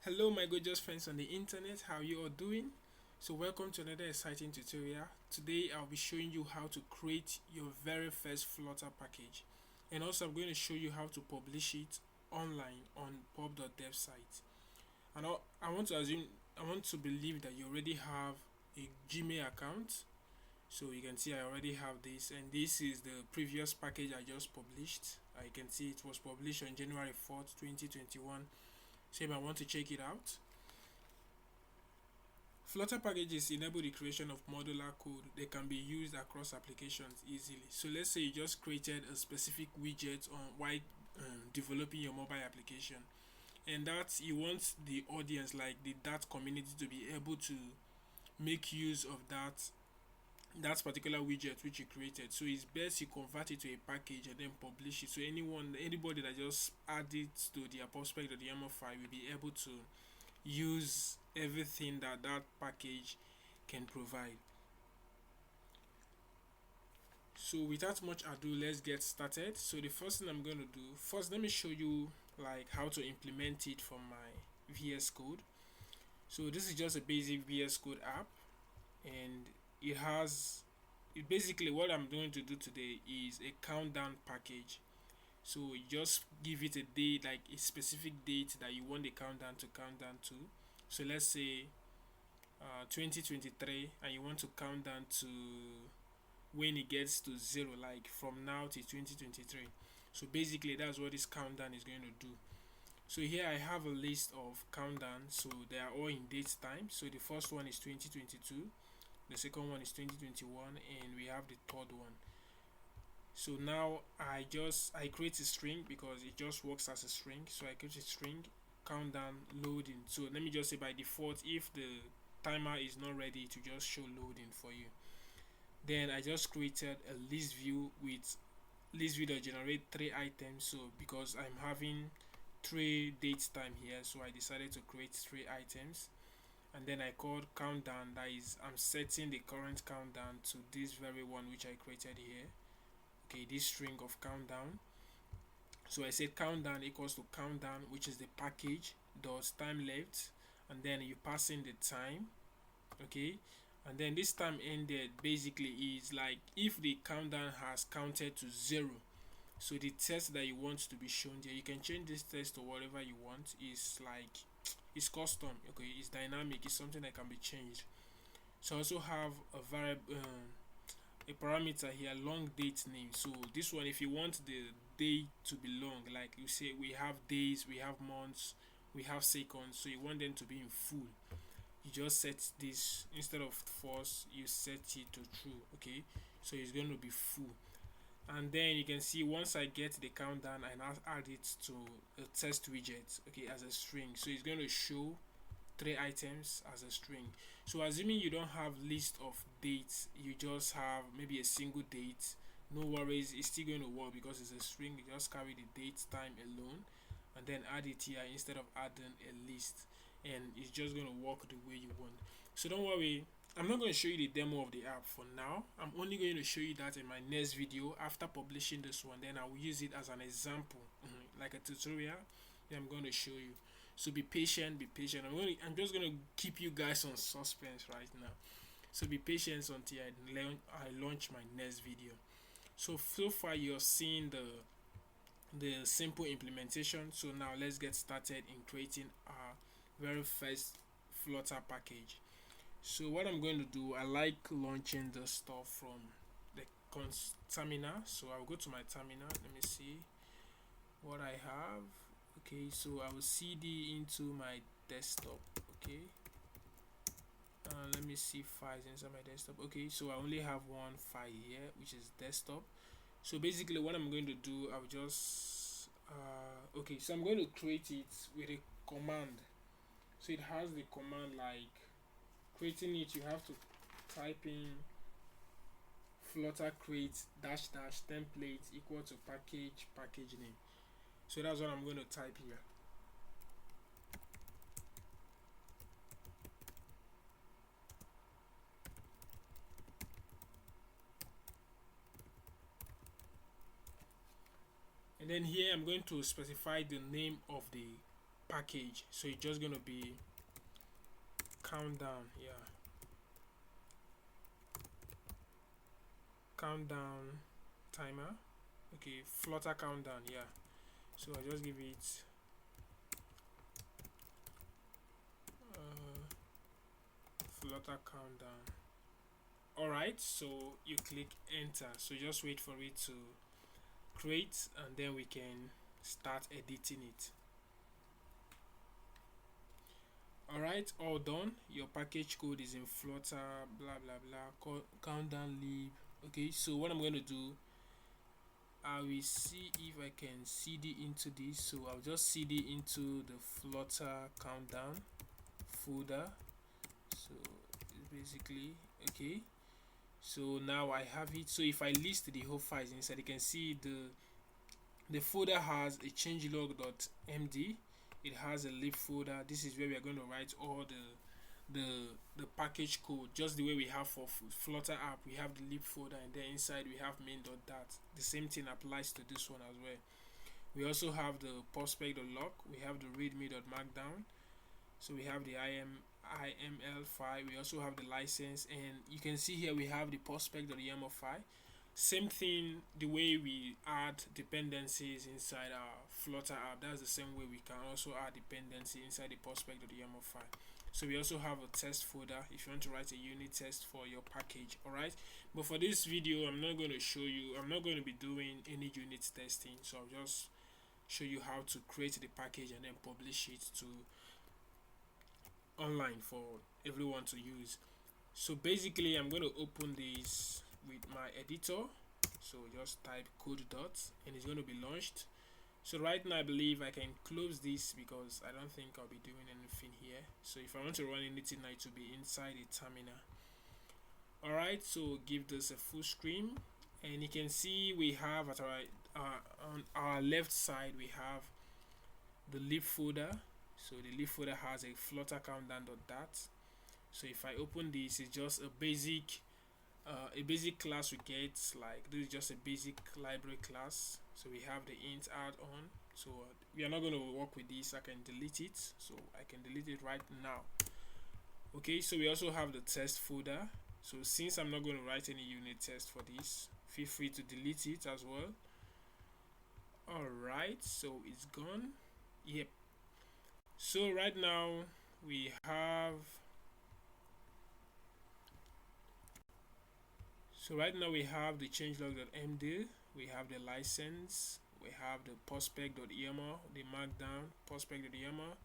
Hello my gorgeous friends on the internet, how you all doing? So welcome to another exciting tutorial. Today I'll be showing you how to create your very first Flutter package, and also I'm going to show you how to publish it online on pub.dev site. And I want to believe that you already have a Gmail account. So you can see I already have this, and this is the previous package I just published. I can see it was published on January 4th 2021. So if I want to check it out, Flutter packages enable the creation of modular code that can be used across applications easily. So let's say you just created a specific widget on while developing your mobile application, and that you want the audience, like that community, to be able to make use of that particular widget which you created. So it's best you convert it to a package and then publish it. So anybody that just add it to their prospect or the YAML file will be able to use everything that package can provide. So without much ado, let's get started. So the first thing I'm going to do, first let me show you like how to implement it from my VS Code. So this is just a basic VS Code app, and basically what I'm going to do today is a countdown package. So you just give it a date, like a specific date that you want the countdown to count down to. So let's say 2023, and you want to count down to when it gets to zero, like from now to 2023. So basically that's what this countdown is going to do. So here I have a list of countdowns, so they are all in date time. So the first one is 2022, the second one is 2021, and we have the third one. So now I create a string because it just works as a string. So I create a string countdown loading. So let me just say by default, if the timer is not ready, to just show loading for you. Then I just created a list view with list view that generate 3 items. So because I'm having 3 dates time here, so I decided to create 3 items. And then I called countdown, that is I'm setting the current countdown to this very one which I created here. Okay, this string of countdown. So I said countdown equals to countdown, which is the package dot time left, and then you pass in the time. Okay, and then this time ended basically is like if the countdown has counted to 0. So the text that you want to be shown there, you can change this text to whatever you want. It's custom. Okay, it's dynamic. It's something that can be changed. So I also have a variable, a parameter here, long date name. So this one, if you want the day to be long, like you say we have days, we have months, we have seconds, so you want them to be in full, you just set this, instead of false you set it to true. Okay, so it's going to be full. And then you can see once I get the countdown, I now add it to a test widget, okay, as a string. So it's going to show 3 items as a string. So assuming you don't have list of dates, you just have maybe a single date, no worries, it's still going to work because it's a string. You just carry the date time alone and then add it here instead of adding a list, and it's just going to work the way you want. So don't worry, I'm not going to show you the demo of the app for now. I'm only going to show you that in my next video after publishing this one. Then I will use it as an example, like a tutorial. Then I'm going to show you. So be patient, be patient. I'm just going to keep you guys on suspense right now. So be patient until I launch my next video. So far you're seeing the simple implementation. So now let's get started in creating our very first Flutter package. So what I'm going to do, I like launching the stuff from the terminal. So I'll go to my terminal. Let me see what I have. Okay, so I will cd into my desktop. Okay, let me see files inside my desktop. Okay, so I only have one file here, which is desktop. So basically what I'm going to do, I'll just okay, so I'm going to create it with a command. So it has the command, like creating it, you have to type in flutter create dash dash template equal to package name. So that's what I'm going to type here. And then here I'm going to specify the name of the package. So it's just gonna be countdown. Yeah, countdown timer. Okay, Flutter countdown. Yeah, so I just give it Flutter countdown. Alright, so you click enter, so just wait for it to create and then we can start editing it. Alright, all done. Your package code is in Flutter, blah blah blah, countdown lib. Okay, so what I'm going to do, I will see if I can cd into this. So I'll just cd into the Flutter countdown folder. So it's basically okay. So now I have it. So if I list the whole files inside, you can see the folder has a changelog.md. It has a lib folder. This is where we are going to write all the package code, just the way we have for Flutter app. We have the lib folder, and then inside we have main.dat. The same thing applies to this one as well. We also have the prospect.log. We have the readme.markdown. So we have the IML file. We also have the license, and you can see here we have the prospect.yaml file. Same thing, the way we add dependencies inside our Flutter app, that's the same way we can also add dependency inside the prospect.yaml file. So we also have a test folder if you want to write a unit test for your package. Alright, but for this video I'm not going to show you, I'm not going to be doing any unit testing, so I'll just show you how to create the package and then publish it to online for everyone to use. So basically I'm going to open this with my editor. So just type code dot and it's going to be launched. So right now I believe I can close this because I don't think I'll be doing anything here. So if I want to run anything now, it will be inside the terminal. Alright, so give this a full screen, and you can see we have at on our left side we have the lib folder. So the lib folder has a Flutter countdown.dat. So if I open this, it's just a basic class we get. Like this is just a basic library class. So we have the int add on. So we are not going to work with this. I can delete it. So I can delete it right now. Okay, so we also have the test folder. So since I'm not going to write any unit test for this, feel free to delete it as well. Alright, so it's gone. Yep. So right now we have the changelog.md, we have the license, we have the prospect.yaml, the markdown prospect.yaml,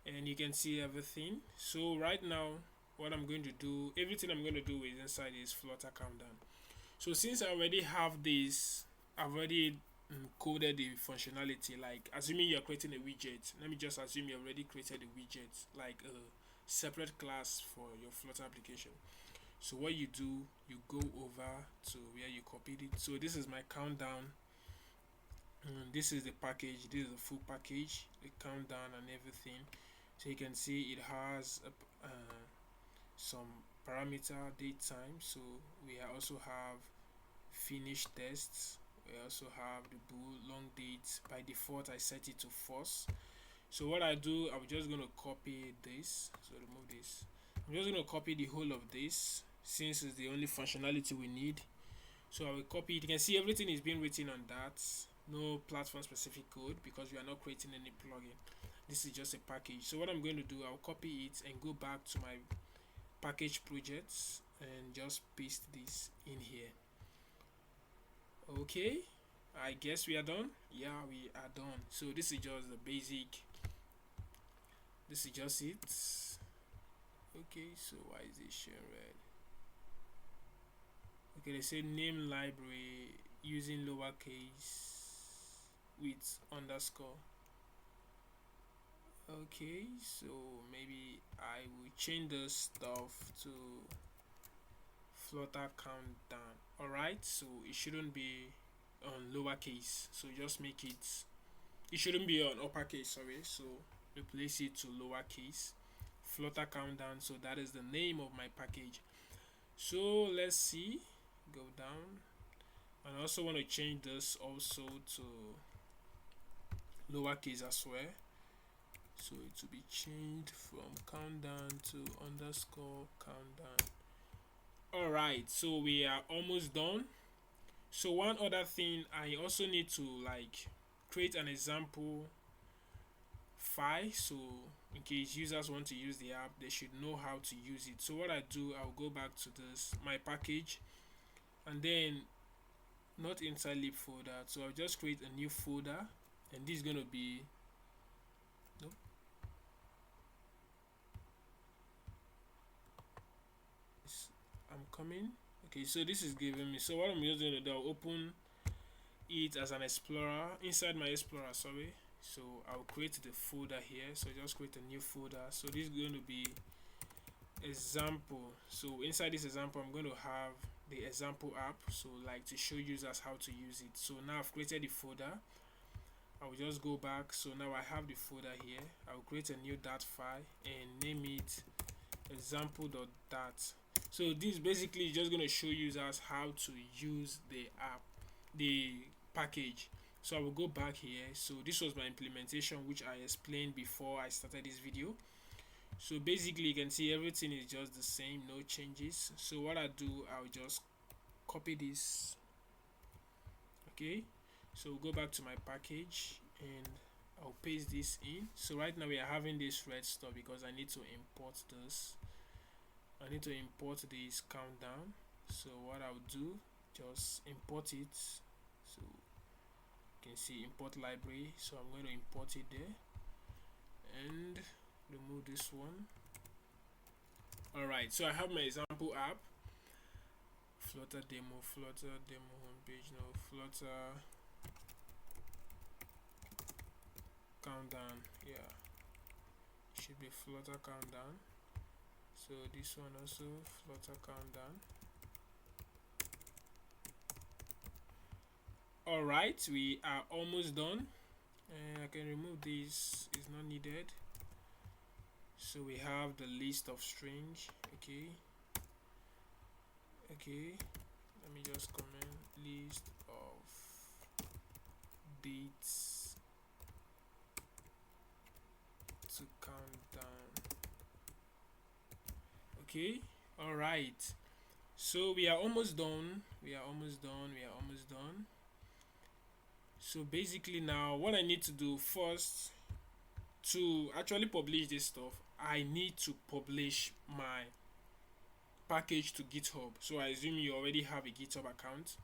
and you can see everything. So right now what I'm going to do, everything I'm going to do is inside this Flutter countdown. So since I already have this, I've already coded the functionality. Like assuming you're creating a widget, let me just assume you already created a widget, like a separate class for your Flutter application. So what you do, you go over to where you copied it. So this is my countdown. This is the package. This is the full package, the countdown and everything. So you can see it has some parameter date time. So we also have finish tests. We also have the bool long date. By default I set it to false. So what I do, I'm just going to copy this. So remove this. I'm just going to copy the whole of this since it's the only functionality we need. So I will copy it. You can see everything is being written on that. No platform specific code because we are not creating any plugin. This is just a package. So what I'm going to do, I'll copy it and go back to my package projects and just paste this in here. Okay, I guess we are done. Yeah, we are done. So this is just the basic. This is just it. Okay, so why is it showing red? Okay, they say name library using lowercase with underscore. Okay, so maybe I will change the stuff to Flutter countdown. Alright, so it shouldn't be on lowercase, so just make it shouldn't be on uppercase, sorry, so replace it to lowercase Flutter countdown. So that is the name of my package. So let's see, go down, and I also want to change this also to lowercase as well. so it will be changed from countdown to underscore countdown. All right, so we are almost done. So one other thing, I also need to like create an example file, so in case users want to use the app, they should know how to use it. So what I do, I'll go back to this my package, and then not inside lib folder, so I'll just create a new folder, and this is going to be nope. I'm coming. Okay, so this is giving me, so what I'm just going to do, I'll open it as an explorer inside my explorer, sorry. So I'll create the folder here, so just create a new folder. So this is going to be example. So inside this example, I'm going to have the example app, so like to show users how to use it. So now I've created the folder. I will just go back. So now I have the folder here. I will create a new .dat file and name it example.dat. So this basically is just going to show users how to use the app, the package. So I will go back here. So this was my implementation, which I explained before I started this video. So basically you can see everything is just the same, no changes. So what I do, I'll just copy this. Okay, so go back to my package and I'll paste this in. So right now we are having this red stuff because I need to import this. I need to import this countdown. So what I'll do, just import it. So you can see import library, so I'm going to import it there and remove this one. Alright, so I have my example app, Flutter demo homepage, no, Flutter countdown, yeah, should be Flutter countdown. So this one also Flutter countdown. Alright, we are almost done. I can remove this, it's not needed. So we have the list of strings. Okay, let me just comment list of dates to countdown. Okay, all right, so we are almost done. So basically now what I need to do first, to actually publish this stuff, I need to publish my package to GitHub. So I assume you already have a GitHub account.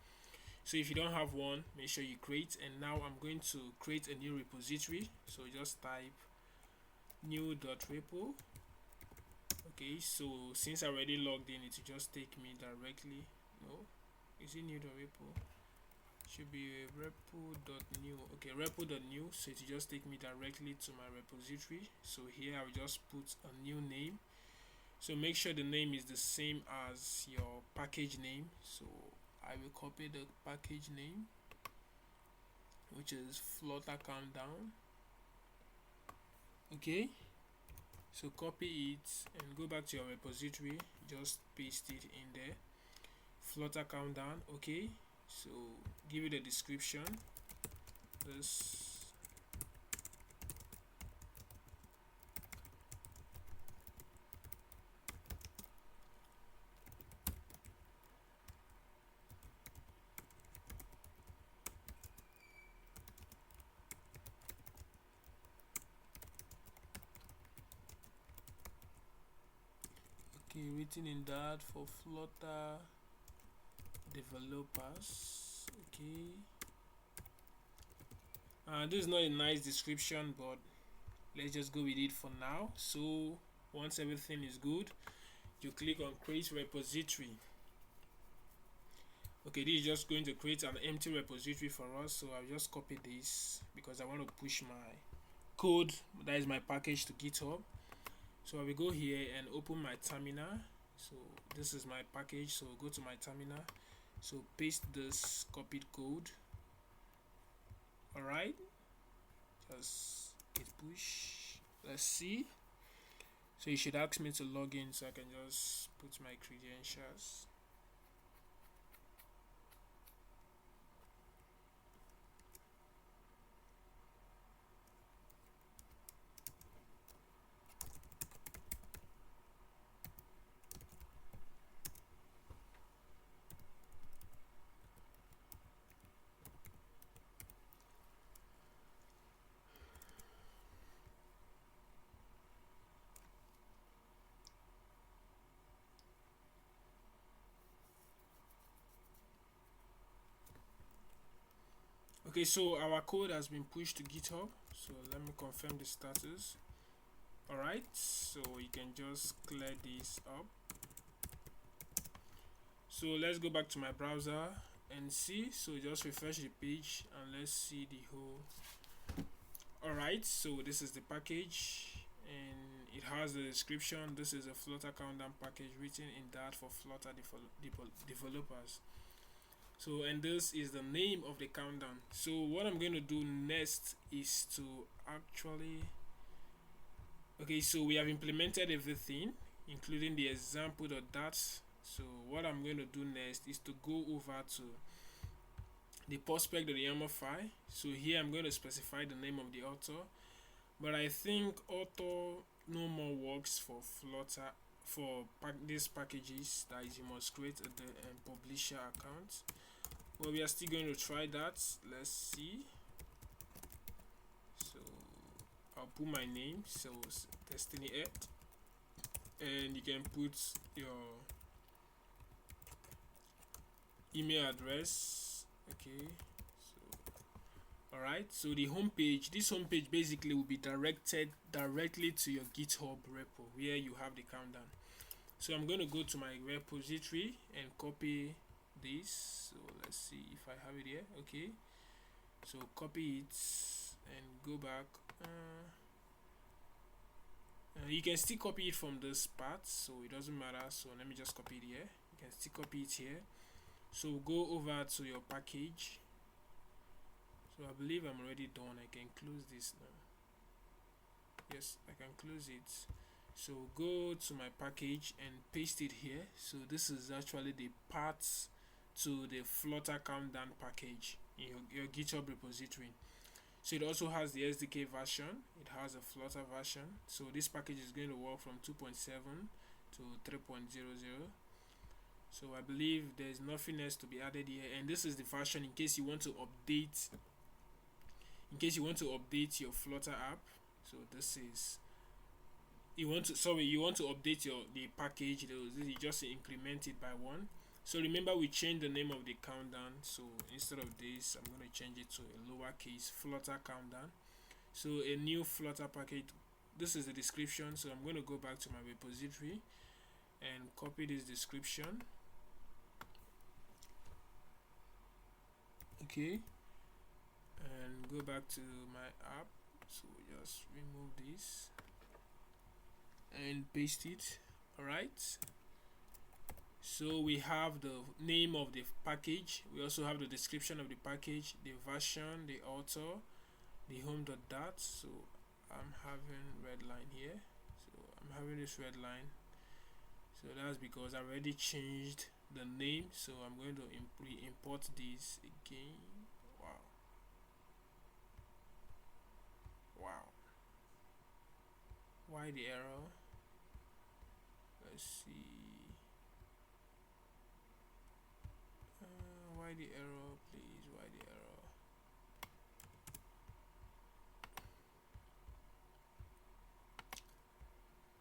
So if you don't have one, make sure you create. And now I'm going to create a new repository. So just type new.repo. Okay, so since I already logged in, it will just take me directly. No, is it new.repo? Should be repo.new. Okay, repo.new. So it will just take me directly to my repository. So here I will just put a new name. So make sure the name is the same as your package name. So I will copy the package name, which is Flutter countdown. Okay, so copy it and go back to your repository, just paste it in there, Flutter countdown. Okay, so give it a description. This written in that for Flutter developers. Okay, this is not a nice description, but let's just go with it for now. So once everything is good, you click on create repository. Okay, this is just going to create an empty repository for us. So I'll just copy this because I want to push my code, that is my package, to GitHub. So I will go here and open my terminal. So this is my package, so go to my terminal, so paste this copied code. Alright, just hit push. Let's see. So you should ask me to log in, so I can just put my credentials. Okay, so our code has been pushed to GitHub, so let me confirm the status. Alright, so you can just clear this up. So let's go back to my browser and see. So just refresh the page and let's see the whole. Alright, so this is the package and it has the description. This is a Flutter countdown package written in Dart for Flutter developers. So, and this is the name of the countdown. So what I'm going to do next is to actually, okay, so we have implemented everything including the example.dat. So what I'm going to do next is to go over to the pub.dev file. So here I'm going to specify the name of the author, but I think author no more works for Flutter for these packages. That is, you must create a publisher account. Well, we are still going to try that. Let's see. So I'll put my name, so Destiny 8, and you can put your email address. Okay, so alright, so the homepage, this homepage basically will be directed directly to your GitHub repo where you have the countdown. So I'm going to go to my repository and copy this. So let's see if I have it here. Okay, so copy it and go back. You can still copy it from this part, so it doesn't matter. So let me just copy it here. You can still copy it here. So go over to your package. So I believe I'm already done. I can close this now. Yes, I can close it. So go to my package and paste it here. So this is actually the path to the Flutter countdown package in your GitHub repository. So it also has the SDK version, it has a Flutter version. So this package is going to work from 2.7 to 3.00. So I believe there's nothing else to be added here, and this is the version in case you want to update your Flutter app. So this is, you want to update the package. You just increment it by 1. So remember, we changed the name of the countdown. So instead of this, I'm going to change it to a lowercase Flutter countdown. So a new Flutter package. This is the description. So I'm going to go back to my repository and copy this description. Okay, and go back to my app. So just remove this and paste it. Alright, so we have the name of the package, we also have the description of the package, the version, the author, the home.dat. so I'm having red line here, so I'm having this red line, so that's because I already changed the name. So I'm going to import this again. Wow, why the error? Let's see. Why the error, please? Why the error?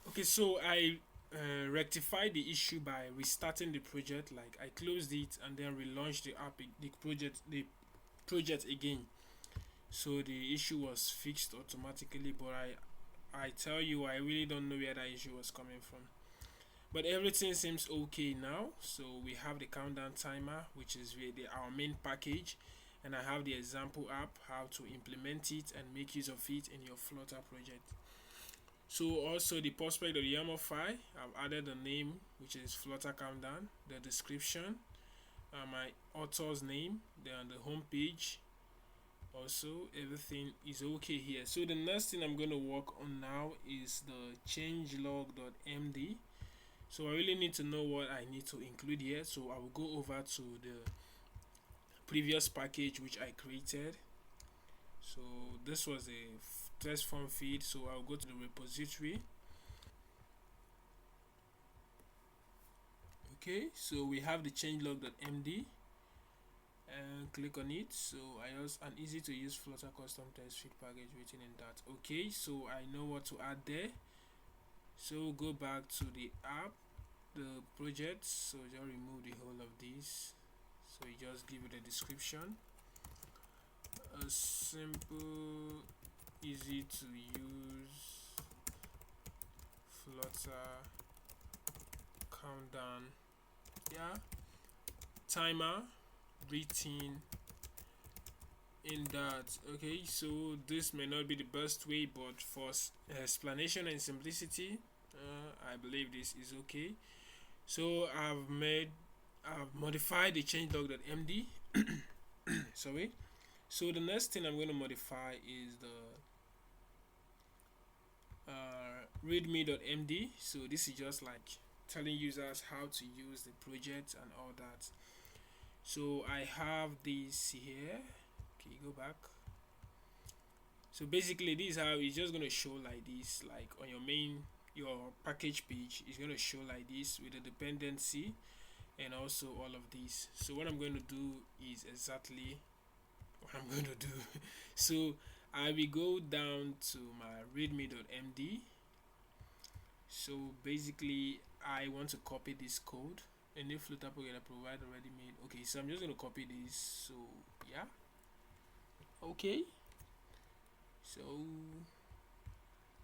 Okay, so I rectified the issue by restarting the project. Like, I closed it and then relaunched the app, the project again. So the issue was fixed automatically, but I tell you, I really don't know where that issue was coming from. But everything seems okay now. So we have the countdown timer, which is our main package, and I have the example app, how to implement it and make use of it in your Flutter project. So also the pub.dev file, I've added the name, which is Flutter countdown, the description, my author's name, then the home page. Also, everything is okay here. So the next thing I'm going to work on now is the changelog.md. So I really need to know what I need to include here. So I will go over to the previous package which I created. So this was a test form feed. So I'll go to the repository. Okay, so we have the changelog.md and click on it. So I use an easy to use Flutter custom test feed package written in that. Okay, so I know what to add there. So go back to the app, the project. So just remove the whole of this. So you just give it a description. a simple, easy to use Flutter countdown, yeah, timer written in that. Okay, so this may not be the best way, but for explanation and simplicity, I believe this is okay. So I've modified the changelog.md. Sorry. So the next thing I'm going to modify is the readme.md. So this is just like telling users how to use the project and all that. So I have this here. Okay, go back. So basically this is how it's just going to show like this, like on your package page is going to show like this with the dependency and also all of these. So what I'm going to do is exactly what I'm going to do. So I will go down to my readme.md. So basically I want to copy this code, and if Flutter program I provide already made. Okay, so I'm just going to copy this. So yeah, okay, so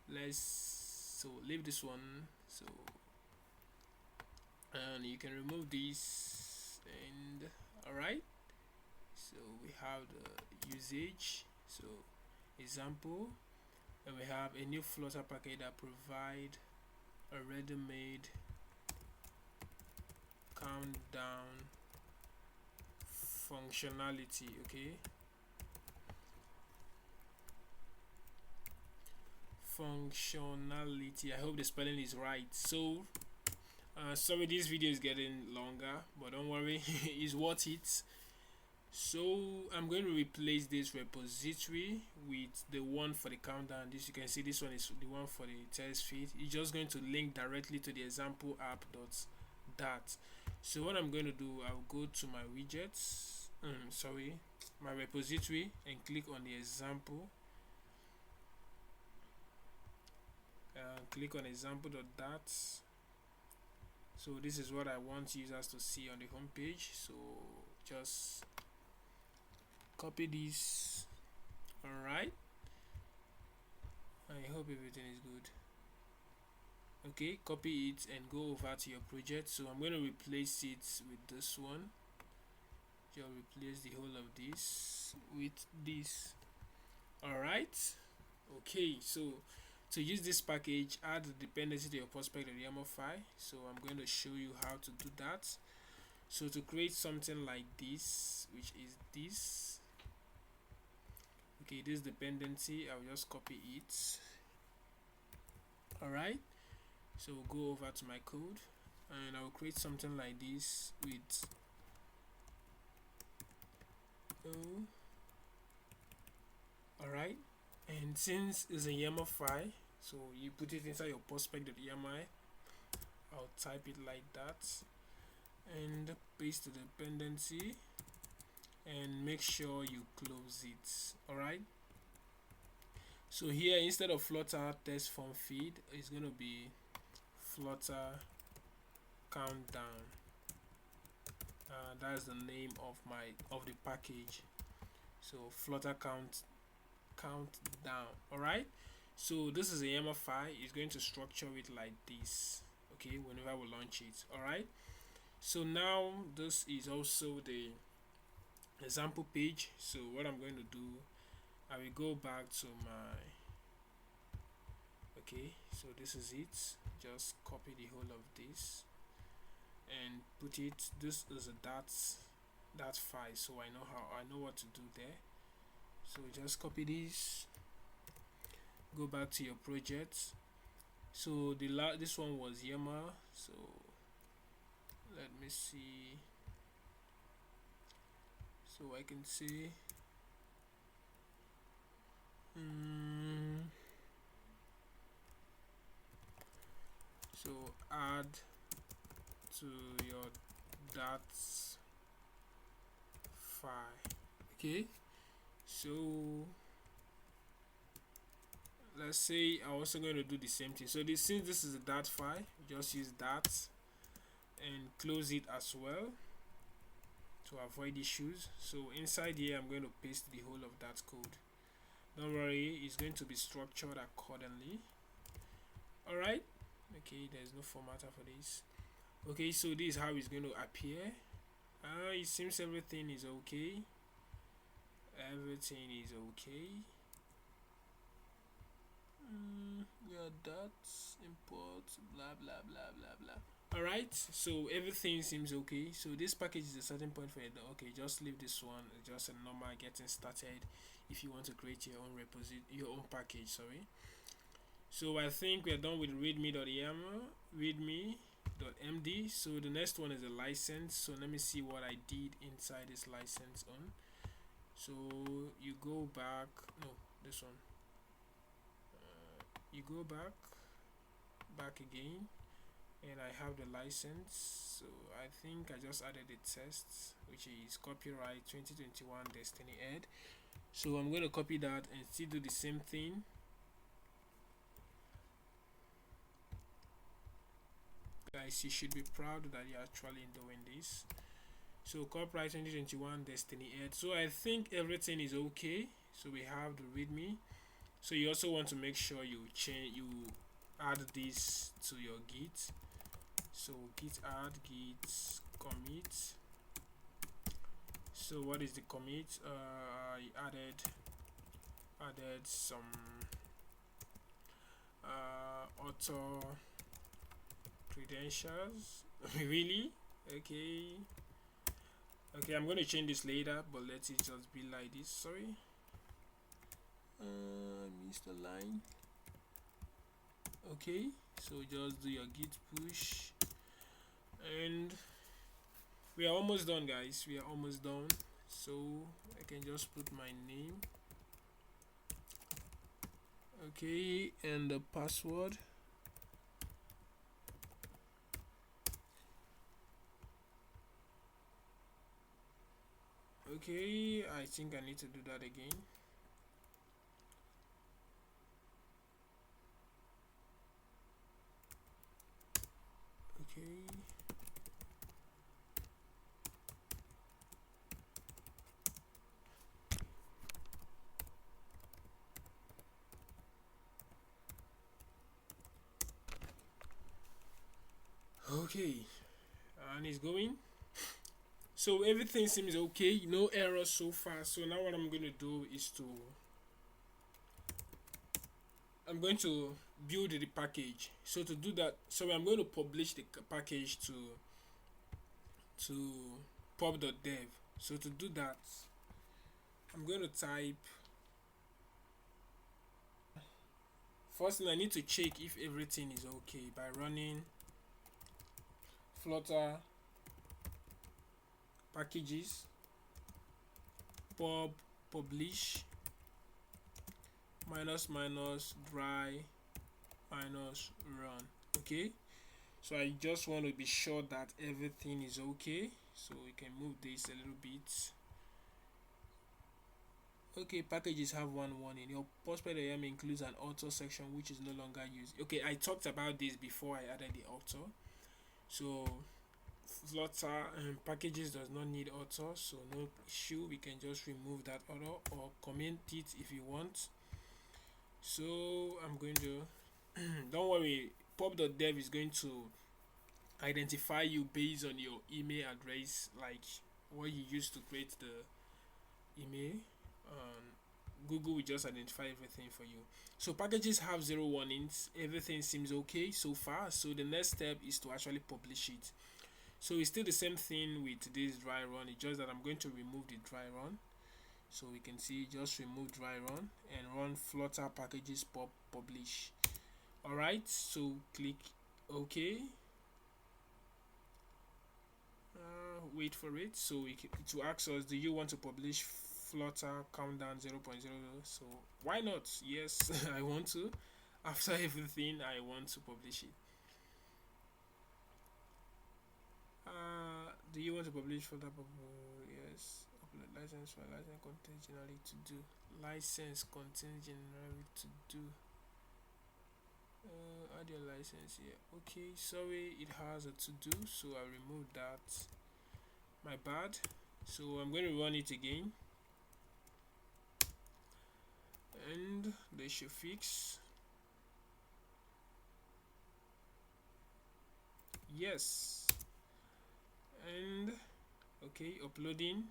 let's leave this one. So and you can remove this, and all right, so we have the usage, so example, and we have a new Flutter package that provide a ready-made countdown functionality. Okay, functionality, I hope the spelling is right. So sorry this video is getting longer, but don't worry, it's worth it. So I'm going to replace this repository with the one for the countdown. This you can see, this one is the one for the test feed. It's just going to link directly to the example app.dat. So what I'm going to do, I'll go to my widgets, my repository, and click on the example. Click on example.dat. So this is what I want users to see on the home page. So just copy this. All right, I hope everything is good. Okay, copy it and go over to your project. So I'm going to replace it with this one. Just replace the whole of this with this. All right, okay, so to use this package, add the dependency to your prospect.yaml file. So I'm going to show you how to do that. So to create something like this, which is this, okay, this dependency, I'll just copy it. All right, so we'll go over to my code, and I'll create something like this with all right, and since it's a YAML file, so you put it inside your prospect.yaml. I'll type it like that and paste the dependency and make sure you close it. All right, so here instead of Flutter test form feed, it's going to be Flutter countdown. That's the name of the package. So Flutter countdown. All right, so this is a YAML file. It's going to structure it like this, okay, whenever we launch it. All right, so now this is also the example page. So what I'm going to do, I will go back to my, okay, so this is it. Just copy the whole of this and put it, this is a that file, so I know what to do there. So just copy this, go back to your project. So this one was YAML, so let me see, so I can see so add to your dat file. Okay, so let's say I'm also going to do the same thing. So since this is a dat file, just use that and close it as well. to avoid issues. So inside here I'm going to paste the whole of that code. Don't worry, it's going to be structured accordingly. Alright, okay, there's no formatter for this. Okay, so this is how it's going to appear. It seems everything is okay. Everything is okay. Yeah, that's import, blah blah blah blah blah. Alright, so everything seems okay. So this package is a starting point for it. Okay, just leave this one, just a normal getting started if you want to create your own repository, your own package, sorry. So I think we're done with readme.yaml, readme.md. So the next one is a license. So let me see what I did inside this license on. So you go back, no, this one. You go back again, and I have the license. So I think I just added the tests, which is copyright 2021 Destiny Ed. So I'm going to copy that and still do the same thing. Guys, you should be proud that you're actually doing this. So copyright 2021 Destiny Ed. So I think everything is okay. So we have the readme. So you also want to make sure you add this to your git. So git add, git commit. So what is the commit? I added some auto credentials. Really? Okay, I'm going to change this later, but let it just be like this. Sorry, missed the line. Okay, so just do your git push, and we are almost done, guys. We are almost done. So I can just put my name, okay, and the password. Okay, I think I need to do that again. Okay. Okay, and it's going. So everything seems okay, no errors so far. So now what I'm going to do is I'm going to build the package. So to do that, so I'm going to publish the package to pub.dev. So to do that, I'm going to type. First thing, I need to check if everything is okay by running Flutter packages pub publish minus dry minus run. Okay, so I just want to be sure that everything is okay. So we can move this a little bit. Okay, packages have one warning. Your pub.dev includes an auto section which is no longer used. Okay, I talked about this before I added the auto. So Flutter packages does not need auto, so no issue. We can just remove that auto or comment it if you want. So I'm going to don't worry, pub.dev is going to identify you based on your email address, like what you used to create the email. Google will just identify everything for you. So packages have 0 warnings. Everything seems okay so far. So the next step is to actually publish it. So it's still the same thing with this dry run. It's just that I'm going to remove the dry run. So we can see just remove dry run and run Flutter packages publish. Alright, so click OK. Wait for it. So to ask us, do you want to publish Flutter countdown 0.0? So why not? Yes, I want to. After everything, I want to publish it. Do you want to publish Flutter? Yes. Upload license for license content generally to do. License content generally to do. Add your license here. Okay, sorry, it has a to do, so I removed that. My bad. So I'm going to run it again, and they should fix. Yes. And okay, uploading.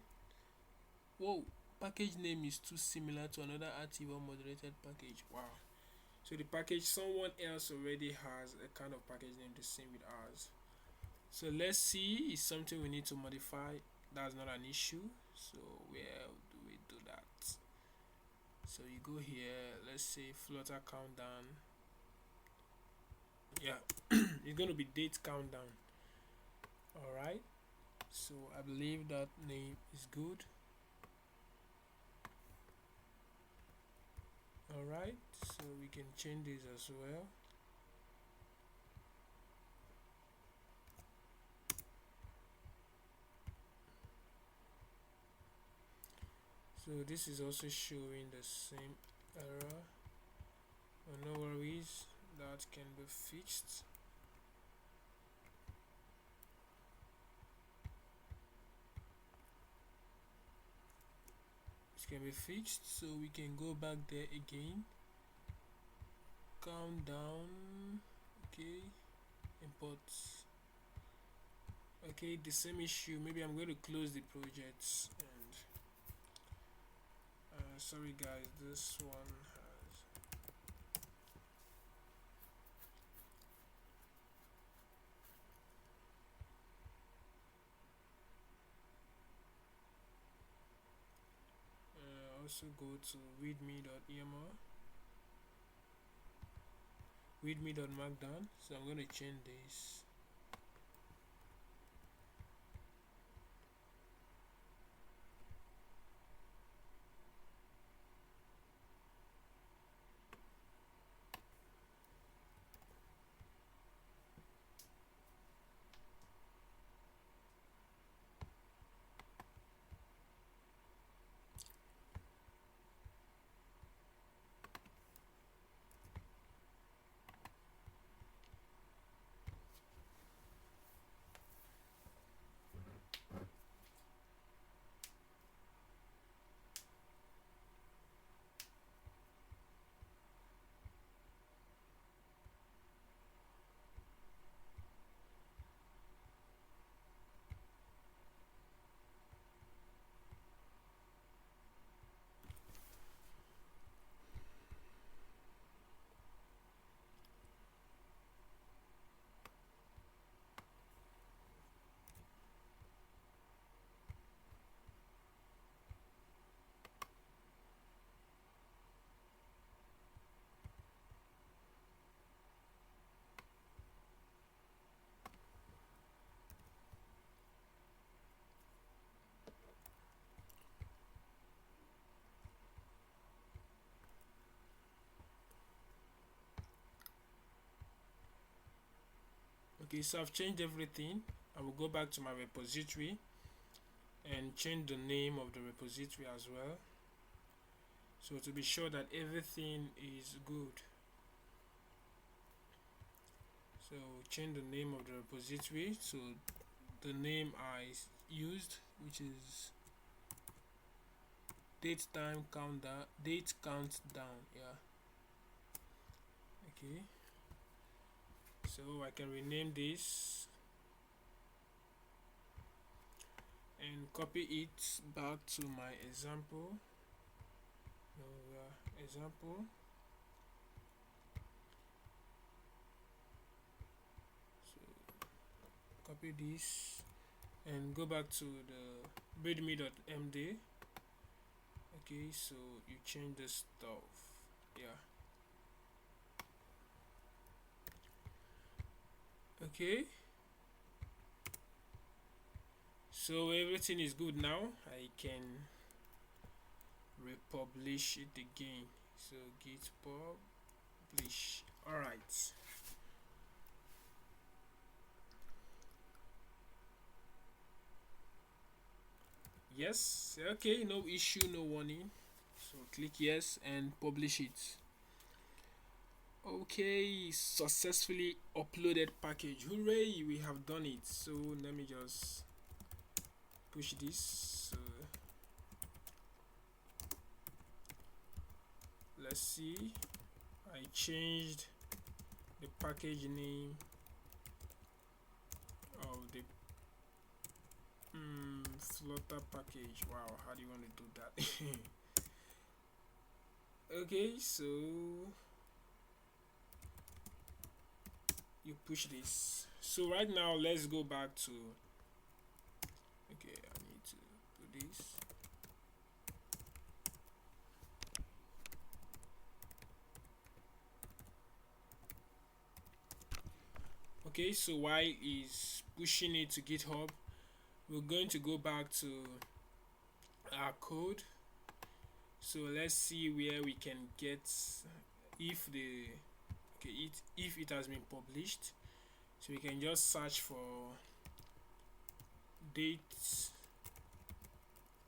Whoa, package name is too similar to another active or moderated package. Wow. So the package, someone else already has a kind of package name the same with ours. So let's see, it's something we need to modify. That's not an issue. So where do we do that? So you go here, let's say Flutter countdown. Yeah, it's going to be date countdown. All right. So I believe that name is good. All right. So we can change this as well. So this is also showing the same error. Oh, no worries, that can be fixed. It can be fixed, so we can go back there again. Countdown. Okay, import. Okay, the same issue. Maybe I'm going to close the projects and sorry guys, this one has also go to readme.emr, readme.markdown. So I'm going to change this. Okay, so I've changed everything. I will go back to my repository and change the name of the repository as well, so to be sure that everything is good. So change the name of the repository, so the name I used, which is date countdown. Yeah, okay, so I can rename this and copy it back to my example. Example. So copy this and go back to the readme.md. Okay, so you change the stuff. Yeah, okay, so everything is good now. I can republish it again. So git publish. All right. Yes, okay, no issue, no warning. So click yes and publish it. Okay, successfully uploaded package. Hooray, we have done it. So let me just push this. So let's see, I changed the package name of the Flutter package. Wow, how do you want to do that? Okay, so you push this. So right now let's go back to, okay, I need to do this. Okay, so while is pushing it to GitHub, we're going to go back to our code. So let's see where we can get, if the, okay, if it has been published. So we can just search for date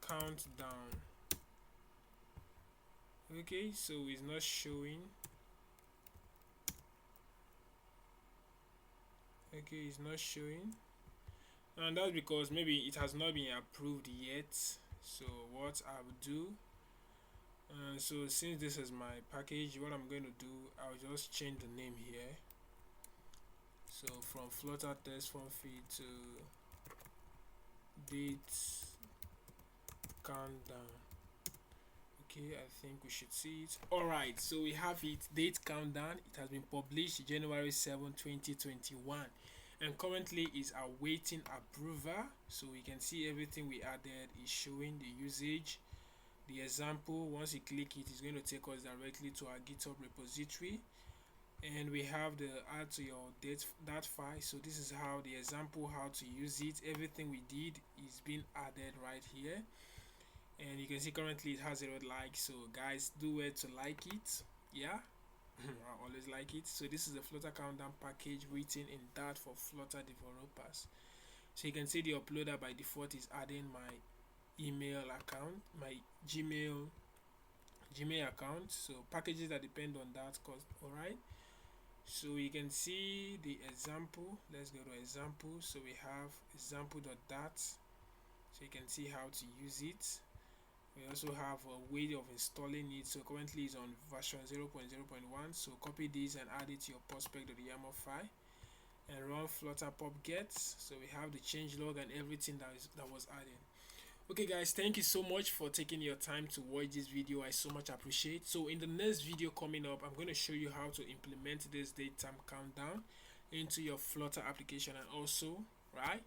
countdown. Okay, so it's not showing. Okay, it's not showing, and that's because maybe it has not been approved yet. So what I will do, so since this is my package, what I'm going to do, I'll just change the name here. So from Flutter test form feed to date countdown. Okay, I think we should see it. Alright, so we have it, date countdown. It has been published January 7, 2021, and currently is awaiting approval. So we can see everything we added is showing, the usage, the example. Once you click it, it's going to take us directly to our GitHub repository, and we have the add to your that file. So this is how the example, how to use it. Everything we did is being added right here, and you can see currently it has a red like. So guys, do it to like it. Yeah. I always like it. So this is the Flutter countdown package written in Dart for Flutter developers. So you can see the uploader by default is adding my email account, my Gmail account. So packages that depend on that cost. Alright, so you can see the example. Let's go to example. So we have example.dat. So you can see how to use it. We also have a way of installing it. So currently it's on version 0.0.1. So copy this and add it to your prospect.yaml file and run flutter pub.get. So we have the changelog and everything that was added. Okay guys, thank you so much for taking your time to watch this video. I so much appreciate. So in the next video coming up, I'm going to show you how to implement this date time countdown into your Flutter application, and also, right,